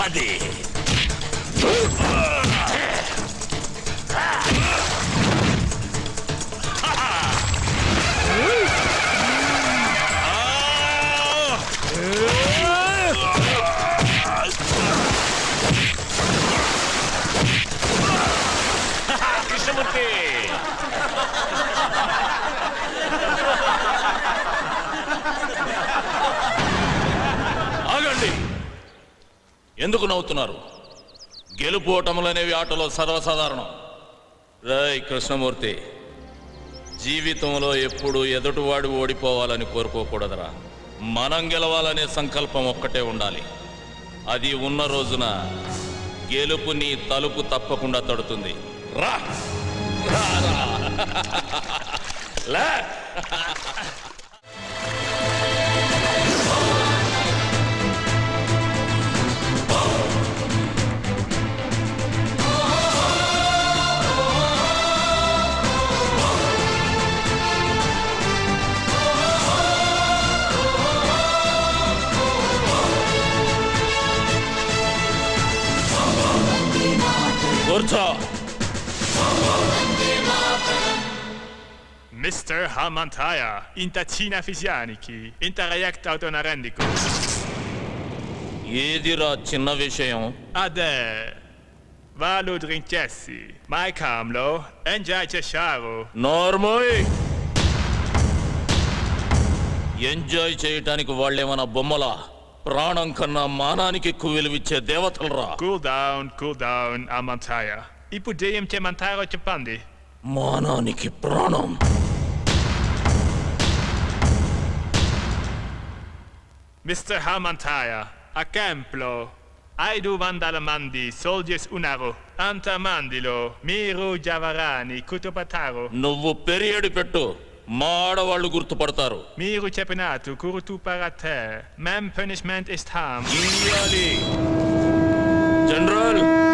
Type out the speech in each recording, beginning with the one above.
అది కృష్ణమూర్తి ఆగండి. ఎందుకు నవ్వుతున్నారు? గెలుపు ఓటములనేవి ఆటలో సర్వసాధారణం. రేయ్ కృష్ణమూర్తి, జీవితంలో ఎప్పుడు ఎదుటివాడు ఓడిపోవాలని కోరుకోకూడదురా. మనం గెలవాలనే సంకల్పం ఒక్కటే ఉండాలి. అది ఉన్న రోజున గెలుపు నీ తలుపు తప్పకుండా తడుతుంది. రా రా రా. లే. Mr. Hamantaya, intacina fisianiki, interreact autonarendico. ఏదిరా చిన్న విషయం? Ade, valu drinkessi, mai camlo, enjai cesciaro. నార్మోయ్. ఎంజాయ్ చేయటానికి వాళ్ళేమన్నా బొమ్మలా? ప్రాణం కన్నా మానానికి ఎక్కువ విలువిచ్చే దేవతలరా. Cool down, Hamantaya. Ipudeum te mantaro cepandi. మానానికి ప్రాణం. Mr. Hamantaya, a templo. Aidu vandalamandi, soldiers unaro, anta mandilo, miru javarani, kutupataro. నువ్వు పెరియడి పెట్టు, మా ఆడవాళ్ళు గుర్తుపడతారు. Miru cepinatu, kurutu parate. Mem punishment ist ham. ఇయ్యాలి. General.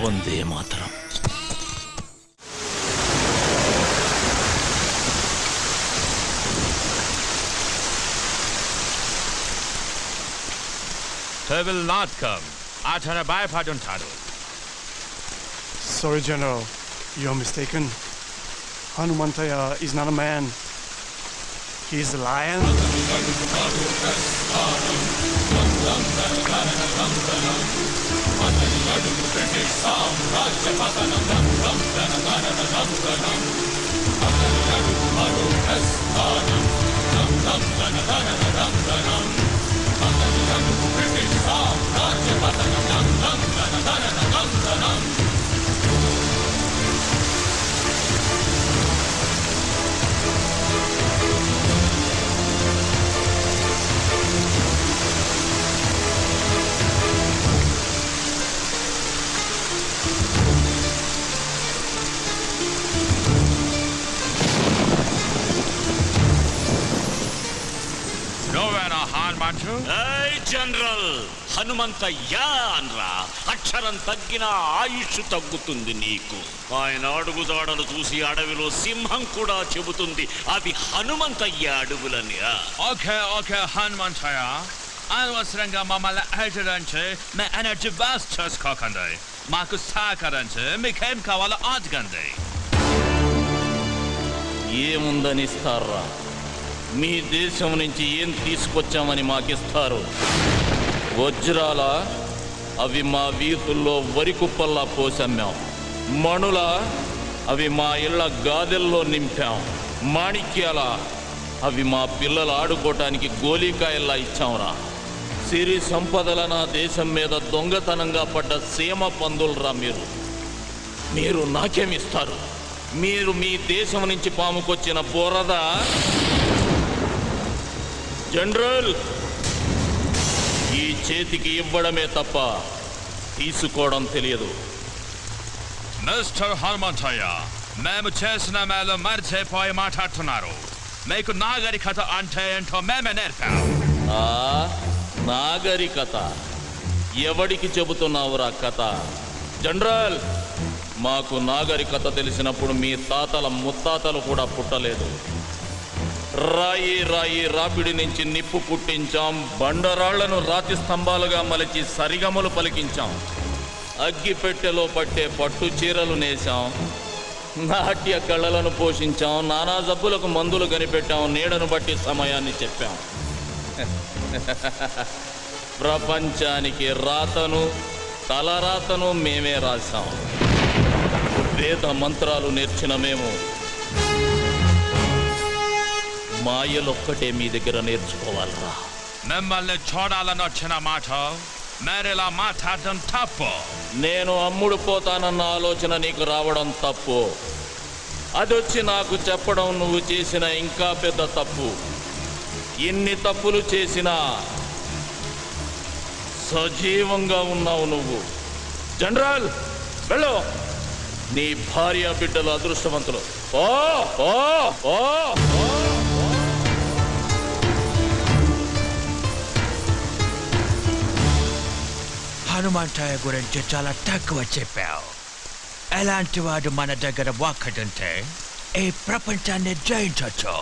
Vande Mataram. He will not come. Atana Baipaduntado. Sorry, General. You're mistaken. Hanumantaya is not a man. He's a lion. నువ్వేనా హనుమంతు? ఏయ్ general, Hanumanthaiah అనరా. అక్షరం తగ్గిన ఆయుష్ తగ్గుతుంది నీకు. ఆయన అడుగుదాడలు చూసి అడవిలో సింహం కూడా చెబుతుంది అది హనుమంతయ్య అడుగులని. ఓకే హనుమంతయ్య, అనవసరంగా మమ్మల్ని అడగడానికి మీ ఎనర్జీ వేస్ట్ చేసుకోకండి. మాకు సహకరించి మీకేం కావాలో అడగండి. ఏముందనిస్తారా? మీ దేశం నుంచి ఏం తీసుకొచ్చామని మాకిస్తారు? వజ్రాల అవి మా వీధుల్లో వరి కుప్పల్లా పోసమ్మాం. మణుల అవి మా ఇళ్ల గాదెల్లో నింపాం. మాణిక్యాల అవి మా పిల్లలు ఆడుకోవటానికి గోలీకాయల్లా ఇచ్చాంరా. సిరి సంపదల నా దేశం మీద దొంగతనంగా పడ్డ సీమ పందులరా మీరు. మీరు నాకేమిస్తారు? మీరు మీ దేశం నుంచి పాముకొచ్చిన బురద. జనరల్, ఈ చేతికి ఇవ్వడమే తప్ప తీసుకోవడం తెలియదు. మిస్టర్ హనుమంతయ్య, మేము చేసిన మేలు మర్చిపోయి మాట్లాడుతున్నారు. మీకు నాగరికత అంటే ఏంటో మేమే నేర్పాం. ఆ నాగరికత ఎవడికి చెబుతున్నావురా కథ? జనరల్, మాకు నాగరికత తెలిసినప్పుడు మీ తాతల ముత్తాతలు కూడా పుట్టలేదు. రాయి రాపిడి నుంచి నిప్పు పుట్టించాం. బండరాళ్లను రాతి స్తంభాలుగా మలిచి సరిగమలు పలికించాం. అగ్గిపెట్టెలో పట్టే పట్టు చీరలు నేసాం. నాట్య కళలను పోషించాం. నానా జబ్బులకు మందులు కనిపెట్టాం. నీడను బట్టి సమయాన్ని చెప్పాం. ప్రపంచానికి రాతను తలరాతను మేమే రాశాం. వేద మంత్రాలు నేర్చిన మేము మాయలొక్కటే మీ దగ్గర నేర్చుకోవాలరా. మిమ్మల్ని చూడాలని వచ్చిన మాట మేరేలా మాట్లాడడం తప్పు. నేను అమ్ముడు పోతానన్న ఆలోచన నీకు రావడం తప్పు. అదొచ్చి నాకు చెప్పడం నువ్వు చేసిన ఇంకా పెద్ద తప్పు. ఎన్ని తప్పులు చేసినా సజీవంగా ఉన్నావు నువ్వు. జనరల్, వెళ్ళు. నీ భార్య బిడ్డలు అదృష్టవంతులు. ఓ ఓ ఓ ఓ హనుమంతయ్య గురించి చాలా తక్కువ చెప్పావు. ఎలాంటి వాడు మన దగ్గర ఒక్కడుంటే ఈ ప్రపంచాన్ని జయించవచ్చు.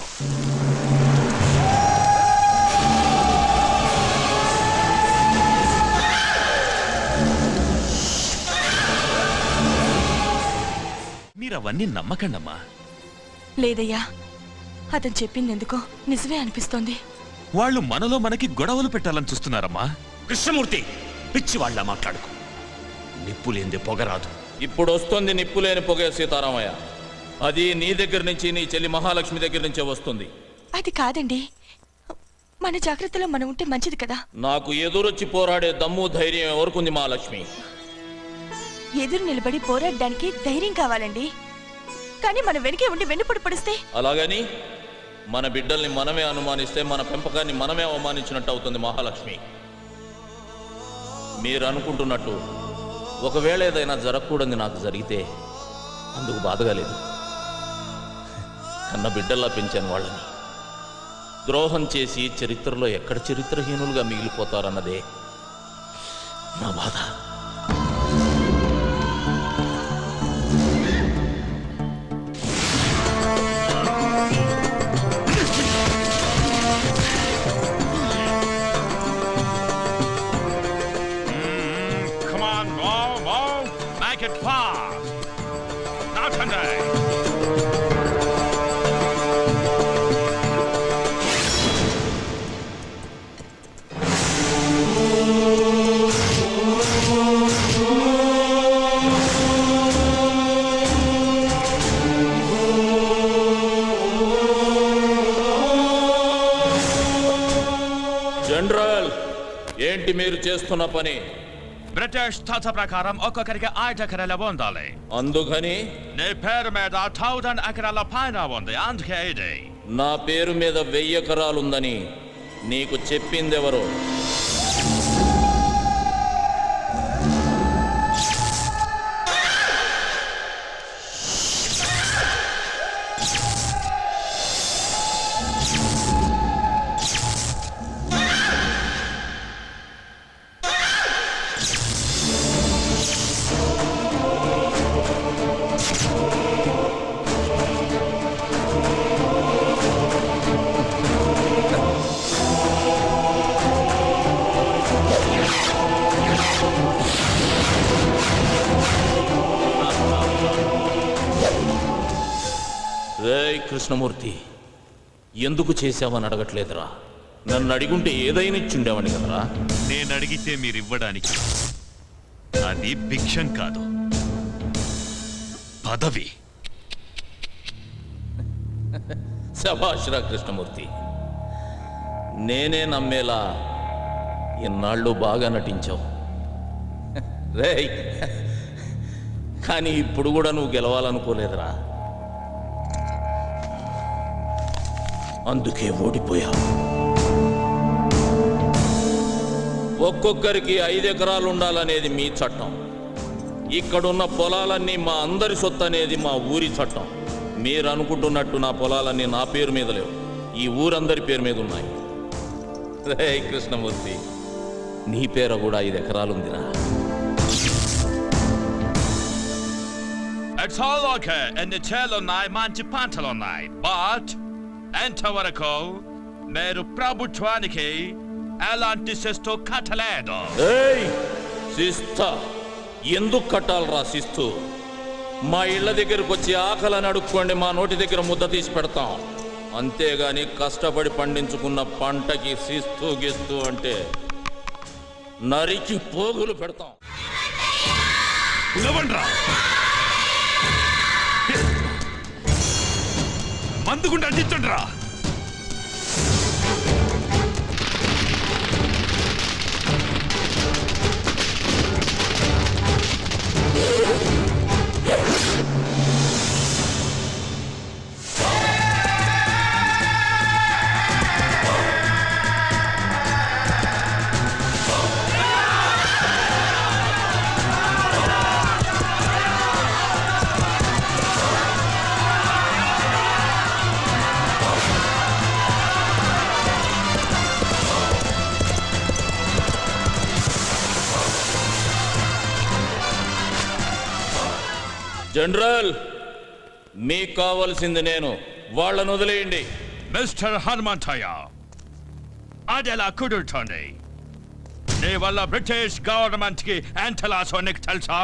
మీరు అవన్నీ నమ్మకండమ్మా. లేదయ్యా, అతను చెప్పింది ఎందుకో నిజమే అనిపిస్తోంది. వాళ్ళు మనలో మనకి గొడవలు పెట్టాలని చూస్తున్నారమ్మా. కృష్ణమూర్తి, పిచ్చి వాళ్ళ మాట్లాడుకో. నిప్పు లేనిదే పొగరాదు. ఇప్పుడు వస్తుంది నిప్పులేని పొగే సీతారామయ్య. అది నీ దగ్గర నుంచి, నీ చెల్లి మహాలక్ష్మి దగ్గర నుంచే వస్తుంది. అది కాదండి, మన జాగ్రత్తలో మనం ఉంటే మంచిది కదా. నాకు ఎదురొచ్చి పోరాడే దమ్ము ధైర్యం ఎవరుకుంది మహాలక్ష్మి? ఎదురు నిలబడి పోరాడడానికి ధైర్యం కావాలండి. కానీ మనం వెనకే ఉండి వెన్నుపడి పడిస్తే? అలాగని మన బిడ్డల్ని మనమే అనుమానిస్తే మన పెంపకాన్ని మనమే అవమానించినట్టు అవుతుంది మహాలక్ష్మి. మీరు అనుకుంటున్నట్టు ఒకవేళ ఏదైనా జరగకూడదు నాకు జరిగితే అందుకు బాధగా లేదు. కన్న బిడ్డల్లా పెంచాను వాళ్ళని. ద్రోహం చేసి చరిత్రలో ఎక్కడ చరిత్రహీనులుగా మిగిలిపోతారన్నదే నా బాధ. Come on, move. Make it fast. Now, Sunday. ఏంటి మీరు చేస్తున్న పని? బ్రిటిష్ తాత ప్రకారం ఒక్కొక్కరికి 5 ఎకరాల ఉండాలి. అందుకని నీ పేరు మీద 1000 ఎకరాల పైన ఉంది. అందుకే ఇది. నా పేరు మీద 1000 ఎకరాలుందని నీకు చెప్పిందెవరు? రేయ్ కృష్ణమూర్తి, ఎందుకు చేశావని అడగట్లేదురా. నన్ను అడిగుంటే ఏదైనా ఇచ్చుండేవాడిని కదరా. నేను అడిగితే మీరు ఇవ్వడానికి అది భిక్షం కాదు, పదవి. శభాష్రా కృష్ణమూర్తి, నేనే నమ్మేలా ఇన్నాళ్ళు బాగా నటించావు. రేయ్, కానీ ఇప్పుడు కూడా నువ్వు గెలవాలనుకోలేదురా. అందుకే ఓడిపోయావు. ఒక్కొక్కరికి 5 ఎకరాలు ఉండాలనేది మీ చట్టం. ఇక్కడున్న పొలాలన్నీ మా అందరి సొత్తు అనేది మా ఊరి చట్టం. మీరు అనుకుంటున్నట్టు నా పొలాలన్నీ నా పేరు మీద లేవు, ఈ ఊరందరి పేరు మీద ఉన్నాయి. రే కృష్ణమూర్తి, నీ పేర కూడా 5 ఎకరాలు ఉందిరా. It's all okay. ఎన్ని చేలున్నాయి, మంచి పంటలున్నాయి. బట్ ఎంతవరకు మీరు ప్రభుత్వానికి ఎలాంటి శిస్తు కట్టలేదు. ఏయ్ శిస్తా, ఎందుకు కట్టాలరా శిస్తు? మా ఇళ్ల దగ్గరకు వచ్చి ఆకలని అడుక్కోండి, మా నోటి దగ్గర ముద్ద తీసి పెడతాం. అంతేగాని కష్టపడి పండించుకున్న పంటకి శిస్తు గిస్తు అంటే నరికి పోగులు పెడతాం. పిలవండ్రా, మందుగుండా అందించండ్రా. జనరల్, మీకు కావలసింది నేను, వాళ్ళను వదిలేయండి. మిస్టర్ హనుమంతయ్య, అదెలా కుదురుతోంది? నీ వల్ల బ్రిటిష్ గవర్నమెంట్ కి ఎంత లాసో నీకు తెలుసా?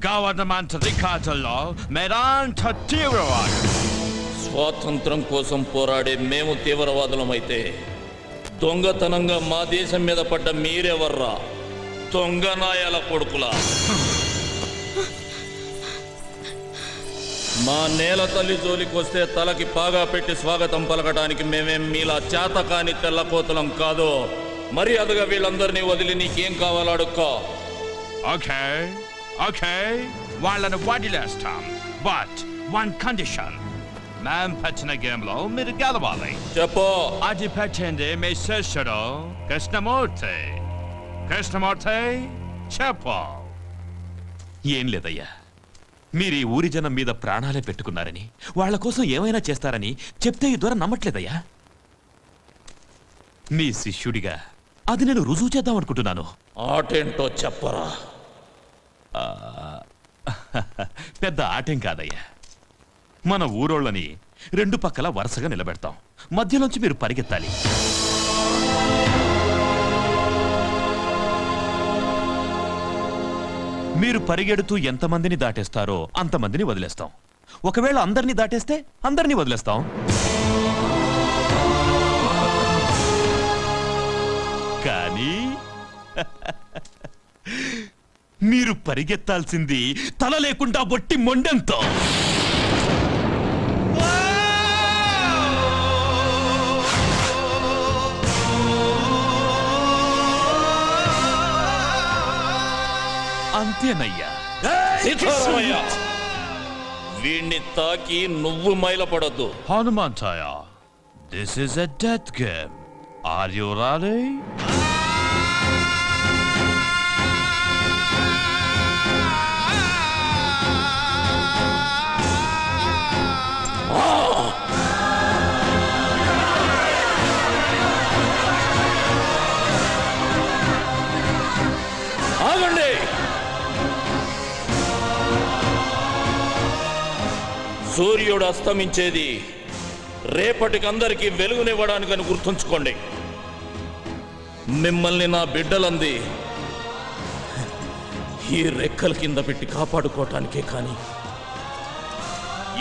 గవర్నమెంట్ రికార్డుల్లో మీరంత తీవ్రవాదు. స్వాతంత్రం కోసం పోరాడే మేము తీవ్రవాదులమైతే దొంగతనంగా మా దేశం మీద పడ్డ మీరెవర్రా? దొంగ నాయాల కొడుకులా. మా నేల తల్లి జోలికి వస్తే తలకి పాగా పెట్టి స్వాగతం పలకడానికి మేమేం మీలా చేతకాని తెల్లకోతలం కాదు. మర్యాదగా వీళ్ళందరినీ వదిలి నీకేం కావాలో అడుక్కో. ఓకే ఓకే, వాళ్ళని వదిలేస్తాం. బట్ వన్ కండిషన్, మేం పెట్టిన గేమ్ లో మీరు గెలవాలి. చెప్పు. అది పెట్టింది మీ శిష్యుడు కృష్ణమూర్తి. కృష్ణమూర్తి, చెప్పు. ఏం లేదయ్యా, మీరు ఈ ఊరి జనం మీద ప్రాణాలే పెట్టుకున్నారని, వాళ్ళ కోసం ఏమైనా చేస్తారని చెప్తే ఈ ద్వారా నమ్మట్లేదయ్యా. మీ శిష్యుడిగా అది నేను రుజువు చేద్దాం అనుకుంటున్నాను. ఆటేంటో చెప్పరా. పెద్ద ఆటేం కాదయ్యా. మన ఊరోళ్ళని 2 పక్కల వరుసగా నిలబెడతాం, మధ్యలోంచి మీరు పరిగెత్తాలి. మీరు పరిగెడుతూ ఎంతమందిని దాటేస్తారో అంతమందిని వదిలేస్తాం. ఒకవేళ అందరినీ దాటేస్తే అందరినీ వదిలేస్తాం. కానీ మీరు పరిగెత్తాల్సింది తల లేకుండా బొట్టి మొండెంతో. అంతేనయ్యా. సీతారామయ్య, వీణ్ణి తాకి నువ్వు మైలపడద్దు. Hanumanthaiah, this is a death game. Are you ready? ఆగండి. సూర్యుడు అస్తమించేది రేపటికి అందరికీ వెలుగునివ్వడానికని గుర్తుంచుకోండి. మిమ్మల్ని నా బిడ్డలంది ఈ రెక్కల కింద పెట్టి కాపాడుకోవటానికే కానీ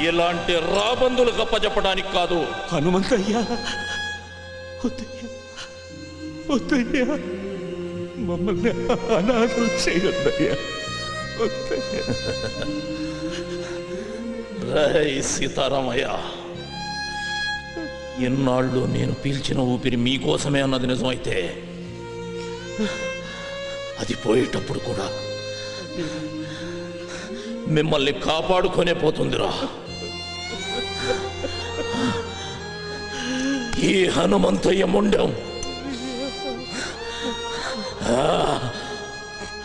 ఇలాంటి రాబందులు గప్పచెప్పడానికి కాదు. హనుమంతయ్యా, వద్దయ్యా, వద్దయ్యా, మమ్మల్ని అనాథలు చేయొద్దయ్యా, వద్దయ్యా. రేయ్ సీతారామయ్య, ఎన్నాళ్ళు నేను పీల్చిన ఊపిరి మీకోసమే అన్నది నిజమైతే అది పోయేటప్పుడు కూడా మిమ్మల్ని కాపాడుకొనే పోతుందిరా. ఈ హనుమంతయ్య ముండం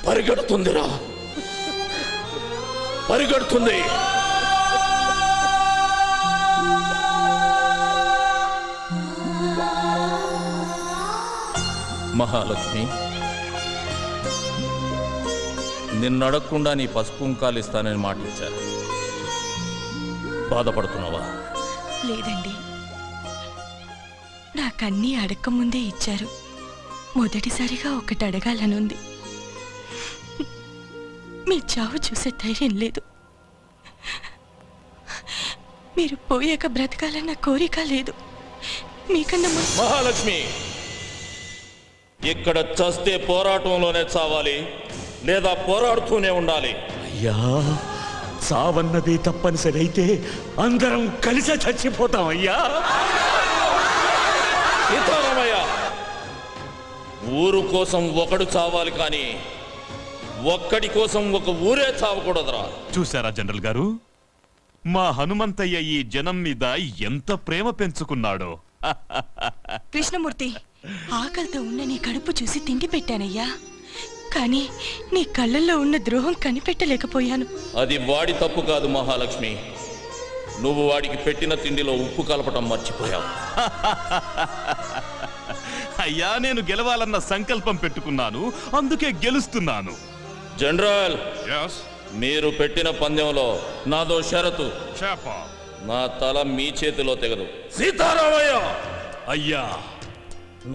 పరిగెడుతుందిరా, పరిగెడుతుంది. మహాలక్ష్మి, నిన్నడగకుండా నీ పసుపు కుంకాలు ఇస్తానని మాట ఇచ్చారు. బాధపడుతున్నావా? లేదండి, నాకన్నీ అడగకముందే ఇచ్చారు. మొదటిసారిగా ఒకటి అడగాలనుంది. మీ చావు చూసే ధైర్యం లేదు. మీరు పోయాక బ్రతకాలన్న కోరిక లేదు. మీకన్నా మహాలక్ష్మి, ఇక్కడ చస్తే పోరాటంలోనే చావాలి, లేదా పోరాడుతూనే ఉండాలి. అయ్యా, సావన్నది తప్పనిసరి అయితే అందరం కలిసే చచ్చిపోతాం అయ్యా. సీతారామయ్య, ఊరు కోసం ఒకడు చావాలి కానీ ఒక్కడి కోసం ఒక ఊరే చావకూడదురా. చూశారా జనరల్ గారు, మా హనుమంతయ్య ఈ జనం మీద ఎంత ప్రేమ పెంచుకున్నాడో. కృష్ణమూర్తి, ఆకలితో ఉన్న నీ కడుపు చూసి తిండి పెట్టానయ్యా, కానీ నీ కళ్ళల్లో ఉన్న ద్రోహం కనిపెట్టలేకపోయాను. అది వాడి తప్పు కాదు మహాలక్ష్మి, నువ్వు వాడికి పెట్టిన తిండిలో ఉప్పు కలపటం మర్చిపోయావు. అయ్యా, నేను గెలవాలన్న సంకల్పం పెట్టుకున్నాను, అందుకే గెలుస్తున్నాను. General, Yes? మీరు పెట్టిన పందెంలో నాదో షరతు. Chapa. నా తల మీ చేతిలో తెగదు. సీతారామయ్య, అయ్యా,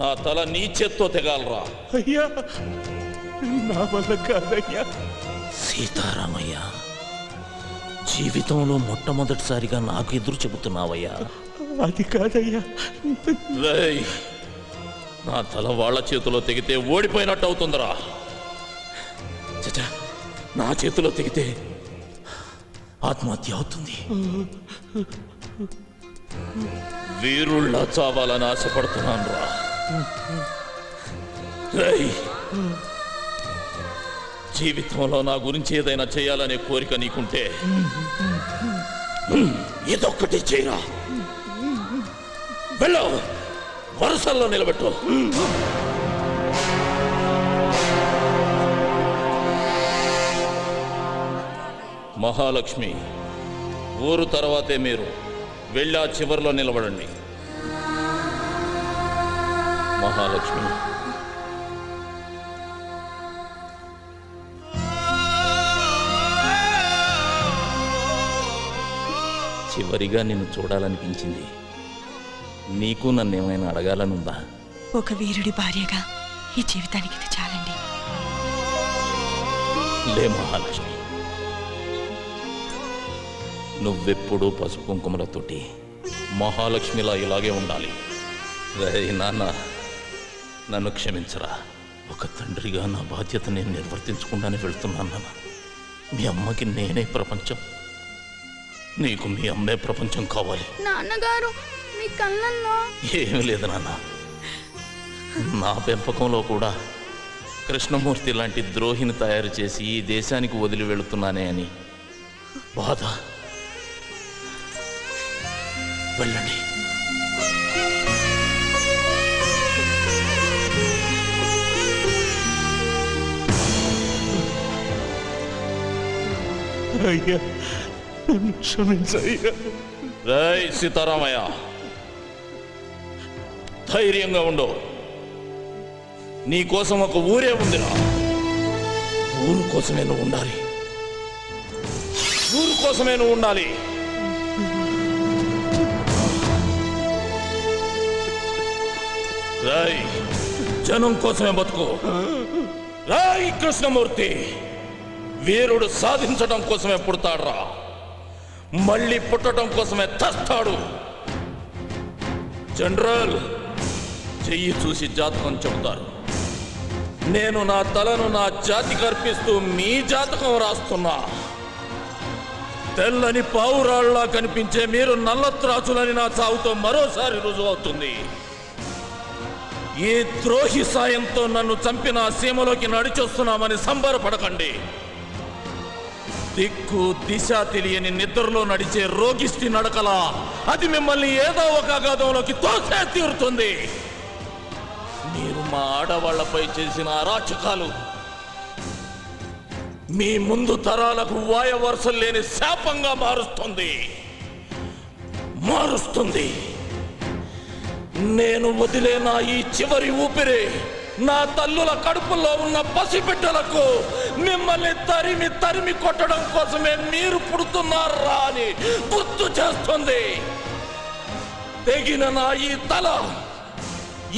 నా తల నీ చేత్తో తెగాలరా. అయ్యా, నా వల్ల కాదయ్యా. సీతారామయ్య, జీవితంలో మొట్టమొదటిసారిగా నాకు ఎదురు చెబుతున్నావయ్యా. అది కాదయ్యా. రేయ్, నా తల వాళ్ళ చేతిలో తెగితే ఓడిపోయినట్టు అవుతుందిరా. చచ్చా, నా చేతిలో తెగితే ఆత్మహత్య అవుతుంది. వీరుళ్ళ చావాలని ఆశపడుతున్నాను రా. రేయ్, జీవితంలో నా గురించి ఏదైనా చేయాలనే కోరిక నీకుంటే ఇదొక్కటి చేయరా. వెళ్ళు, వరుసల్లో నిలబెట్టు. మహాలక్ష్మి, ఊరు తర్వాతే మీరు వెళ్ళి ఆ చివరిలో నిలబడండి. మహాలక్ష్మి, చివరిగా నిన్ను చూడాలనిపించింది. నీకు నన్నేమైనా అడగాలనుందా? ఒక వీరుడి భార్యగా ఈ జీవితానికి ఇది చాలండి. లే మహాలక్ష్మి, నువ్వెప్పుడూ పసుపు కుంకుమలతోటి మహాలక్ష్మిలా ఇలాగే ఉండాలి. రేయ్ నాన్న, నన్ను క్షమించరా. ఒక తండ్రిగా నా బాధ్యత నేను నిర్వర్తించకుండానే వెళ్తున్నాను నాన్న. మీ అమ్మకి నేనే ప్రపంచం, నీకు మీ అమ్మే ప్రపంచం కావాలి. నాన్నగారు, మీ కళ్ళల్లో ఏమీ లేదు నాన్న, నా పెంపకంలో కూడా కృష్ణమూర్తి లాంటి ద్రోహిని తయారు చేసి ఈ దేశానికి వదిలి వెళుతున్నానే అని బాధ. వెళ్ళండి. అయ్యా నన్ను క్షమించయ్యా. రేయ్ సీతారామయ్య, ధైర్యంగా ఉండు. నీకోసం ఒక ఊరే ఉందిరా. ఊరు కోసమే నువ్వు ఉండాలి. ఊరు కోసమే నువ్వు ఉండాలి. రాయ్ జనం కోసమే బతుకు. రాయ్ కృష్ణమూర్తి, వీరుడు సాధించడం కోసమే పుడతాడురా, మళ్ళీ పుట్టడం కోసమే తస్తాడు. జనరల్, చెయ్యి చూసి జాతకం చెబుతారు. నేను నా తలను నా జాతికి అర్పిస్తూ మీ జాతకం రాస్తున్నా. తెల్లని పావురాళ్లా కనిపించే మీరు నల్లత్రాచులని నా చావుతో మరోసారి రుజువు అవుతుంది. ఈ ద్రోహి సాయంతో నన్ను చంపిన సీమలోకి నడిచొస్తున్నామని సంబరపడకండి. దిక్కు దిశ తెలియని నిద్రలో నడిచే రోగిష్టి నడకలా అది మిమ్మల్ని ఏదో ఒక అగాధంలోకి తోసే తీరుతుంది. మీరు మా ఆడవాళ్లపై చేసిన అరాచకాలు మీ ముందు తరాలకు వాయవరుసలు లేని శాపంగా మారుస్తుంది. నేను వదిలేన ఈ చివరి ఊపిరి నా తల్లుల కడుపులో ఉన్న పసిబిడ్డలకు మిమ్మల్ని తరిమి తరిమి కొట్టడం కోసమే మీరు పుడుతున్నారా అని గుర్తు చేస్తుంది. తెగిన నా ఈ తల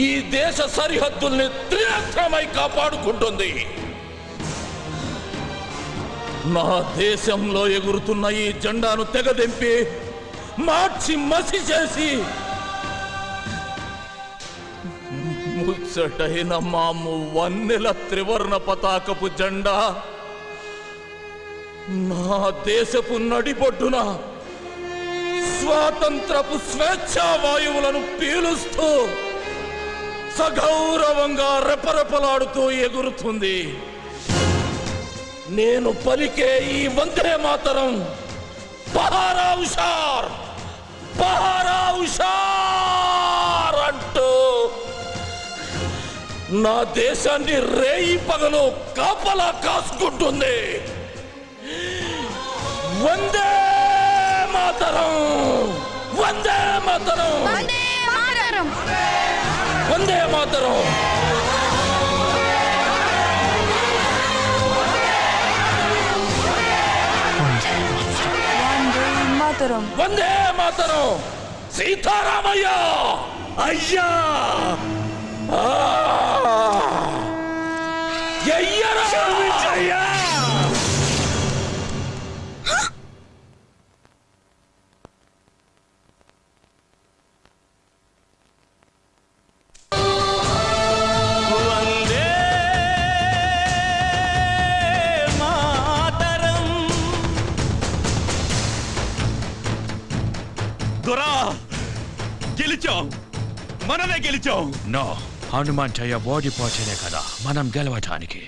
ఈ దేశ సరిహద్దుల్ని త్రినేత్రమై కాపాడుకుంటుంది. నా దేశంలో ఎగురుతున్న ఈ జెండాను తెగదెంపి మార్చి మసి చేసి ముచ్చటైన మాము వన్నెల త్రివర్ణ పతాకపు జెండా నా దేశపు నడిబొడ్డున స్వాతంత్రపు స్వేచ్ఛా వాయువులను పీలుస్తూ సగౌరవంగా రెపరెపలాడుతూ ఎగురుతుంది. నేను పలికే ఈ వందే మాతరం పహారా హుషార్, పహారా హుషార్ అంటూ నా దేశాన్ని రేయి పగలు కాపలా కాసుకుంటుంది. వందే మాతరం, వందే మాతరం, వందే మాతరం. వందే మాతరం. సీతారామయ్య అయ్యా క్షమించయ్యా. దొరా గెలిచాం, మనమే గెలిచాం. నో, హనుమంతయ్య ఓడిపోతేనే కదా మనం గెలవటానికి.